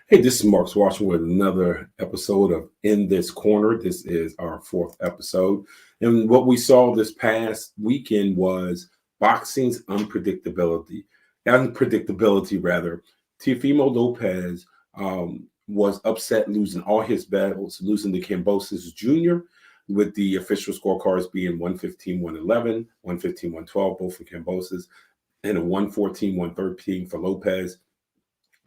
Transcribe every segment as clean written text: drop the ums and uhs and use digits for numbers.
Hey, this is Mark Washington with another episode of In This Corner. This is our fourth episode. And what we saw this past weekend was boxing's unpredictability rather. Teofimo Lopez was upset losing all his battles, losing to Kambosos Jr., with the official scorecards being 115, 111, 115, 112, both for Kambosos, and a 114, 113 for Lopez.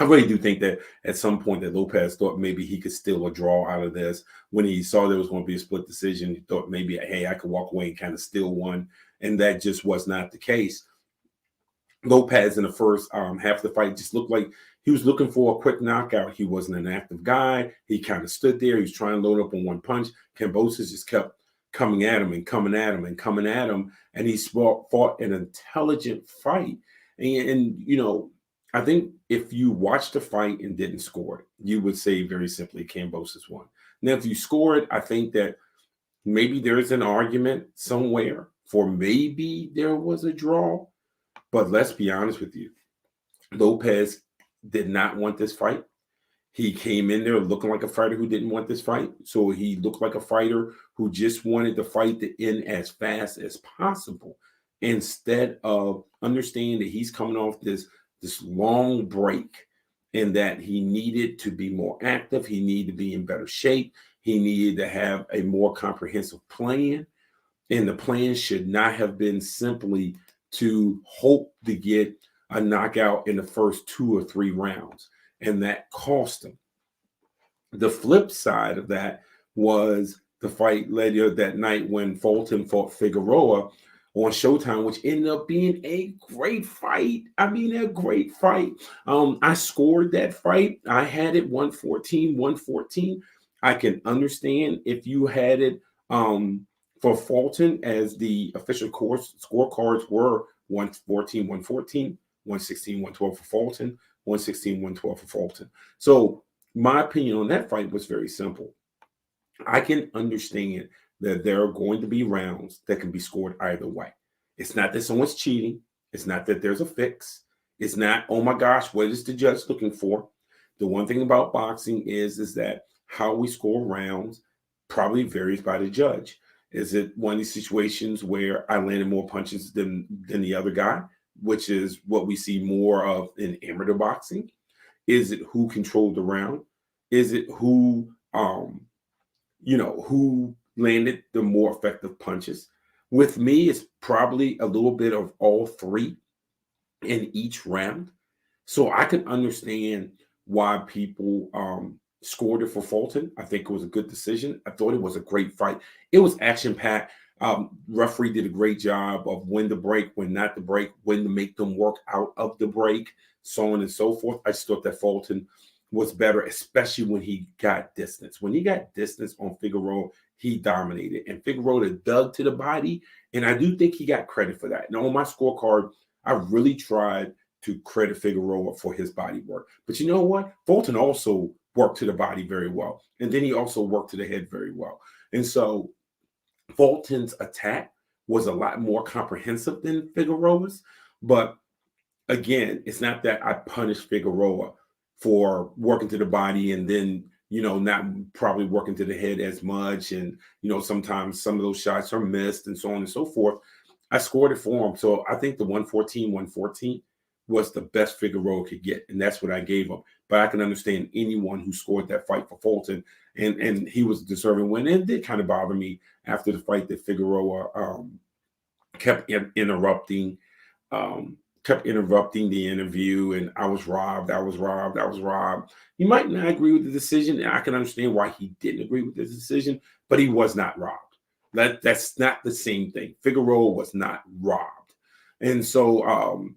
I really do think that at some point that Lopez thought maybe he could steal a draw out of this. When he saw there was going to be a split decision, he thought maybe, hey, I could walk away and kind of steal one. And that just was not the case. Lopez in the first half of the fight just looked like he was looking for a quick knockout. He wasn't an active guy. He kind of stood there. He was trying to load up on one punch. Kambosos just kept coming at him and coming at him and coming at him. And he fought an intelligent fight. And I think if you watched the fight and didn't score it, you would say very simply Kambosos won. Now, if you score it, I think that maybe there's an argument somewhere for maybe there was a draw. But let's be honest with you. Lopez did not want this fight. He came in there looking like a fighter who didn't want this fight. So he looked like a fighter who just wanted the fight to end as fast as possible, instead of understanding that he's coming off this long break and that he needed to be more active. He needed to be in better shape. He needed to have a more comprehensive plan. And the plan should not have been simply to hope to get a knockout in the first 2 or 3 rounds. And that cost him. The flip side of that was the fight later that night when Fulton fought Figueroa on Showtime, which ended up being a great fight. I mean, a great fight. I scored that fight. I had it 114, 114. I can understand if you had it for Fulton, as the official scorecards were 114, 114, 116, 112 for Fulton, 116, 112 for Fulton. So my opinion on that fight was very simple. I can understand that there are going to be rounds that can be scored either way. It's not that someone's cheating. It's not that there's a fix. It's not, oh my gosh, what is the judge looking for? The one thing about boxing is that how we score rounds probably varies by the judge. Is it one of these situations where I landed more punches than the other guy, which is what we see more of in amateur boxing? Is it who controlled the round? Is it who landed the more effective punches? With me, it's probably a little bit of all three in each round. So I can understand why people scored it for Fulton. I think it was a good decision. I thought it was a great fight. It was action-packed. Referee did a great job of when to break, when not to break, when to make them work out of the break, so on and so forth. I just thought that Fulton was better, especially when he got distance. When he got distance on Figueroa, he dominated. And Figueroa dug to the body, and I do think he got credit for that. Now, on my scorecard, I really tried to credit Figueroa for his body work. But you know what? Fulton also worked to the body very well. And then he also worked to the head very well. And so Fulton's attack was a lot more comprehensive than Figueroa's. But again, it's not that I punished Figueroa for working to the body and then, not probably working to the head as much. And, sometimes some of those shots are missed and so on and so forth. I scored it for him. So I think the 114, 114 was the best Figueroa could get. And that's what I gave him. But I can understand anyone who scored that fight for Fulton. And he was a deserving win. And it did kind of bother me after the fight that Figueroa kept interrupting the interview, and I was robbed. You might not agree with the decision, and I can understand why he didn't agree with the decision, but he was not robbed. That's not the same thing. Figueroa was not robbed. And so,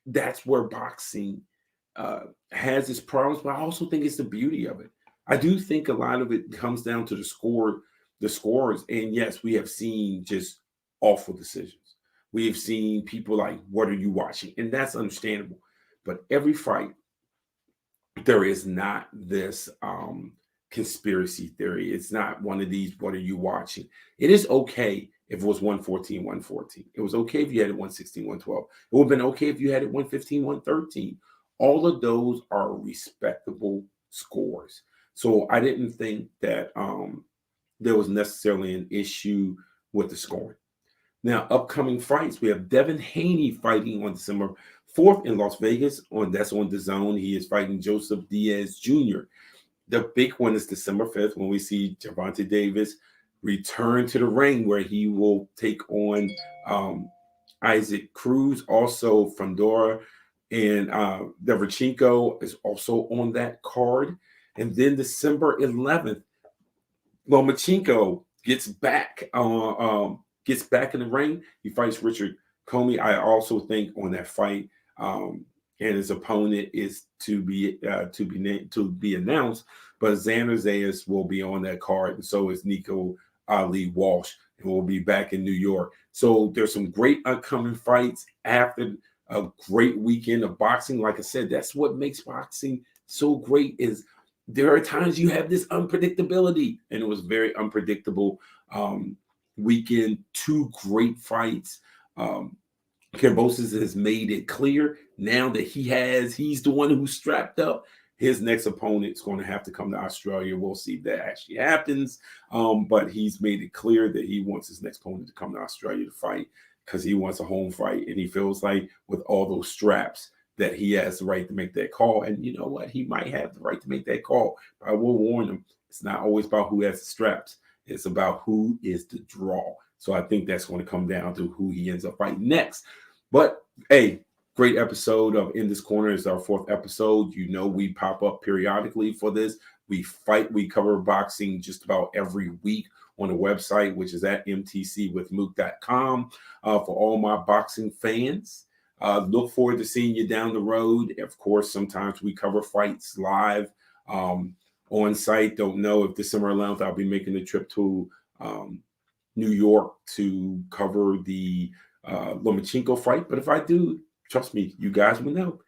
that's where boxing has its problems, but I also think it's the beauty of it. I do think a lot of it comes down to the scores, and yes, we have seen just awful decisions. We have seen people like, what are you watching? And that's understandable. But every fight, there is not this conspiracy theory. It's not one of these, what are you watching? It is okay if it was 114, 114. It was okay if you had it 116, 112. It would have been okay if you had it 115, 113. All of those are respectable scores. So I didn't think that there was necessarily an issue with the scoring. Now, upcoming fights, we have Devin Haney fighting on December 4th in Las Vegas. That's on the zone. He is fighting Joseph Diaz Jr. The big one is December 5th when we see Gervonta Davis return to the ring, where he will take on Isaac Cruz. Also, Fandora and Deverchenko is also on that card. And then December 11th, Lomachenko gets back in the ring. He fights Richard Comey. I also think on that fight, and his opponent is to be announced. But Xander Zayas will be on that card, and so is Nico Ali Walsh, and we'll be back in New York. So there's some great upcoming fights after a great weekend of boxing. Like I said, that's what makes boxing so great. Is there are times you have this unpredictability, and it was very unpredictable weekend. Two great fights. Kambosos has made it clear now that he's the one who's strapped up. His next opponent is going to have to come to Australia. We'll see if that actually happens. But he's made it clear that he wants his next opponent to come to Australia to fight because he wants a home fight. And he feels like with all those straps that he has the right to make that call. And you know what? He might have the right to make that call. But I will warn him, it's not always about who has the straps. It's about who is the draw. So I think that's going to come down to who he ends up fighting next. But, hey, great episode of In This Corner. It's our 4th episode. You know, we pop up periodically for this. We cover boxing just about every week on the website, which is at mtcwithmook.com. For all my boxing fans, look forward to seeing you down the road. Of course, sometimes we cover fights live on site. Don't know if December 11th I'll be making the trip to New York to cover the Lomachenko fight. But if I do, trust me, you guys will know.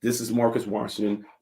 This is Marcus Washington